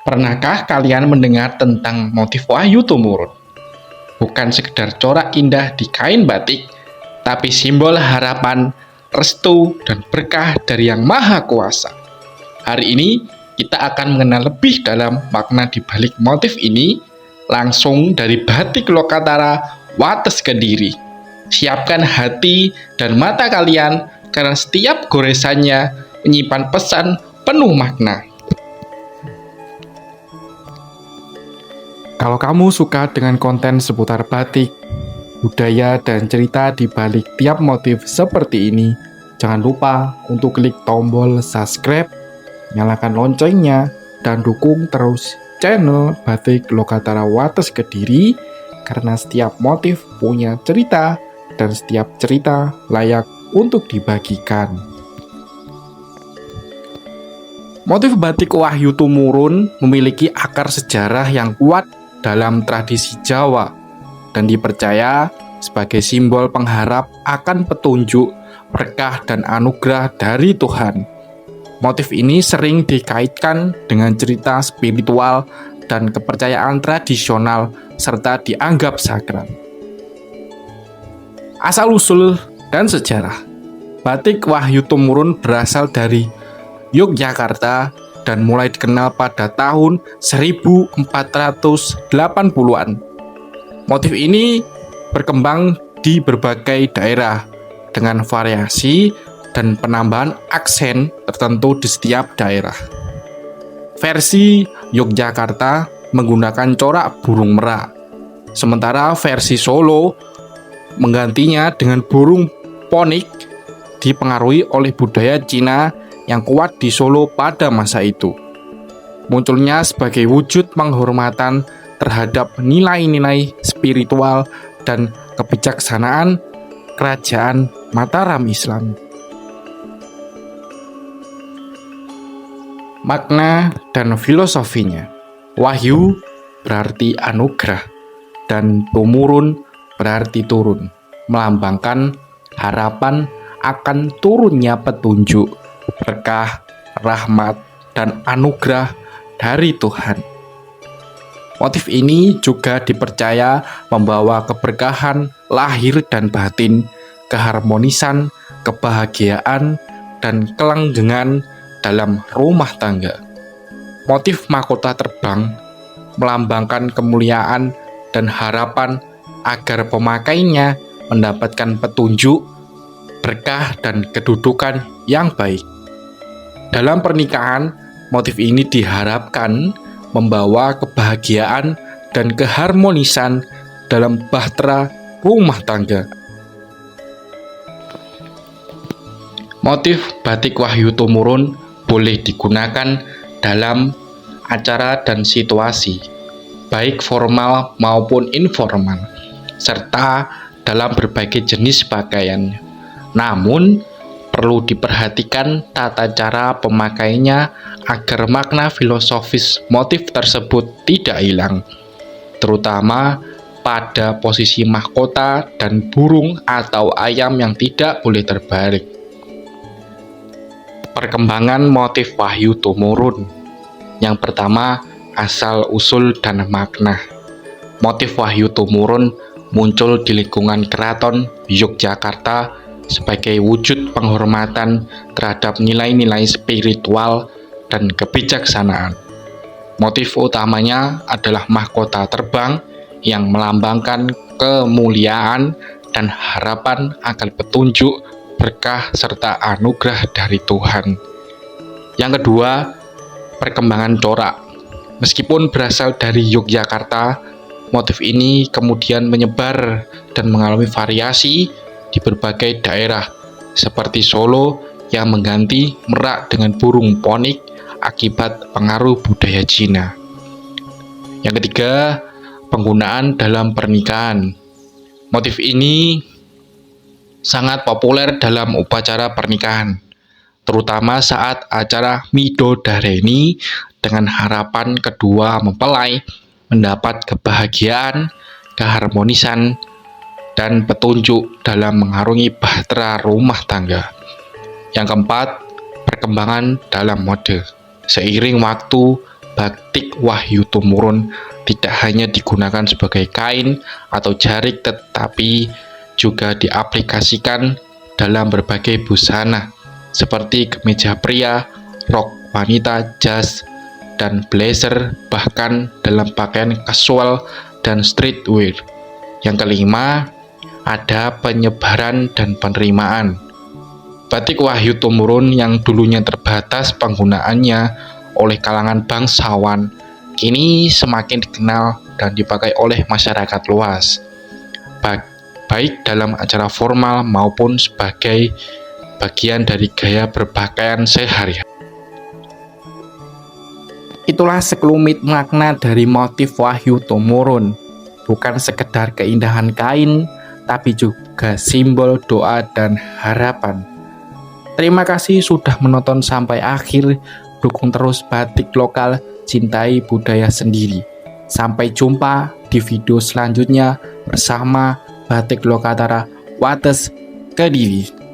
Pernahkah kalian mendengar tentang motif Wahyu Tumurun? Bukan sekedar corak indah di kain batik, tapi simbol harapan, restu, dan berkah dari Yang Maha Kuasa. Hari ini kita akan mengenal lebih dalam makna di balik motif ini, langsung dari batik Lokatara Wates Kediri. Siapkan hati dan mata kalian, karena setiap goresannya menyimpan pesan penuh makna. Kalau kamu suka dengan konten seputar batik, budaya, dan cerita di balik tiap motif seperti ini, jangan lupa untuk klik tombol subscribe, nyalakan loncengnya, dan dukung terus channel Batik Lokatara Wates Kediri, karena setiap motif punya cerita, dan setiap cerita layak untuk dibagikan. Motif batik Wahyu Tumurun memiliki akar sejarah yang kuat dalam tradisi Jawa dan dipercaya sebagai simbol pengharap akan petunjuk, berkah, dan anugerah dari Tuhan. Motif ini sering dikaitkan dengan cerita spiritual dan kepercayaan tradisional serta dianggap sakral. Asal-usul dan sejarah. Batik Wahyu Tumurun berasal dari Yogyakarta dan mulai dikenal pada tahun 1480-an. Motif ini berkembang di berbagai daerah dengan variasi dan penambahan aksen tertentu di setiap daerah. Versi Yogyakarta menggunakan corak burung merak, sementara versi Solo menggantinya dengan burung ponik, dipengaruhi oleh budaya Cina yang kuat di Solo pada masa itu. Munculnya sebagai wujud penghormatan terhadap nilai-nilai spiritual dan kebijaksanaan kerajaan Mataram Islam. Makna dan filosofinya. Wahyu berarti anugerah dan tumurun berarti turun, melambangkan harapan akan turunnya petunjuk, berkah, rahmat, dan anugerah dari Tuhan. Motif ini juga dipercaya membawa keberkahan lahir dan batin, keharmonisan, kebahagiaan, dan kelanggengan dalam rumah tangga. Motif mahkota terbang melambangkan kemuliaan dan harapan agar pemakainya mendapatkan petunjuk, berkah, dan kedudukan yang baik. Dalam pernikahan, motif ini diharapkan membawa kebahagiaan dan keharmonisan dalam bahtera rumah tangga. Motif batik Wahyu Tumurun boleh digunakan dalam acara dan situasi, baik formal maupun informal, serta dalam berbagai jenis pakaian. Namun, perlu diperhatikan tata cara pemakainya agar makna filosofis motif tersebut tidak hilang, terutama pada posisi mahkota dan burung atau ayam yang tidak boleh terbalik. Perkembangan motif Wahyu Tumurun. Yang pertama, asal-usul dan makna. Motif Wahyu Tumurun muncul di lingkungan Keraton Yogyakarta sebagai wujud penghormatan terhadap nilai-nilai spiritual dan kebijaksanaan. Motif utamanya adalah mahkota terbang yang melambangkan kemuliaan dan harapan akan petunjuk, berkah, serta anugerah dari Tuhan. Yang kedua, perkembangan corak. Meskipun berasal dari Yogyakarta, motif ini kemudian menyebar dan mengalami variasi di berbagai daerah, seperti Solo yang mengganti merak dengan burung ponik akibat pengaruh budaya Cina. Yang ketiga, penggunaan dalam pernikahan. Motif ini sangat populer dalam upacara pernikahan, terutama saat acara Midodareni, dengan harapan kedua mempelai mendapat kebahagiaan, keharmonisan, dan petunjuk dalam mengarungi bahtera rumah tangga. Yang keempat, perkembangan dalam mode. Seiring waktu, batik Wahyu Tumurun tidak hanya digunakan sebagai kain atau jarik, tetapi juga diaplikasikan dalam berbagai busana seperti kemeja pria, rok wanita, jas, dan blazer, bahkan dalam pakaian kasual dan streetwear. Yang kelima, ada penyebaran dan penerimaan. Batik Wahyu Tumurun yang dulunya terbatas penggunaannya oleh kalangan bangsawan, kini semakin dikenal dan dipakai oleh masyarakat luas, baik dalam acara formal maupun sebagai bagian dari gaya berpakaian sehari-hari. Itulah sekelumit makna dari motif Wahyu Tumurun. Bukan sekedar keindahan kain, tapi juga simbol doa dan harapan. Terima kasih sudah menonton sampai akhir. Dukung terus batik lokal, cintai budaya sendiri. Sampai jumpa di video selanjutnya bersama Batik Lokatara Wates Kediri.